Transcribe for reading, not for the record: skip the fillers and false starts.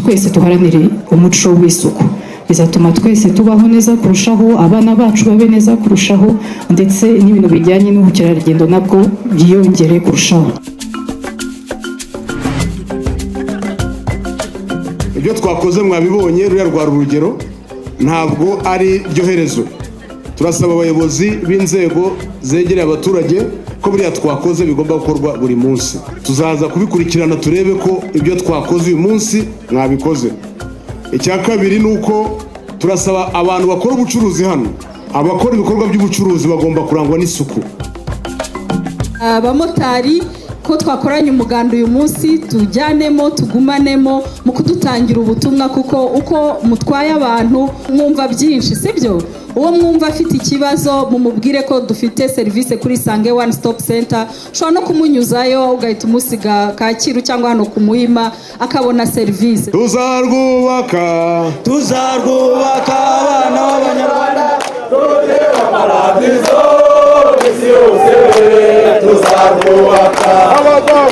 twese tuharanire umuco w'isuku, bizatuma twese tubaho neza kurushaho, abana bacu babe neza kurushaho, ndetse n'ibintu bijyanye n'ubukerarugendo nabwo byiyongere kurushaho. Ibyo twakoze mwabibonye, ruriya rwari urugero, ntabwo ari ryo herezo. Turasaba abayobozi b'inzego zegereye abaturage ko buriya twakoze bigomba gukorwa buri munsi. Tuzaza kubikurikirana turebe ko ibyo twakoze uyu munsi mwabikoze. Icya kabiri ni uko turasaba abantu bakora ubucuruzi hano, abakora ibikorwa by'ubucuruzi bagomba kurangwa n'isuku. Abamotari ko twakoranye umuganda uyu munsi, tujyanemo tugumanemo mu kudutangira ubutumwa, kuko uko mutwaye abantu mwumva byinshi, sibyo? Uwo mwumva afite ikibazo mumubwire ko dufite service kuri Isange One Stop Center, ushobora no kumunyuzayo ugahita umusiga Kacyiru cyangwa hano ku Muhima akabona service. Tuzarwubaka abana b'Abanyarwanda, tugera paradizo isi yose, tuzarwubaka abagabo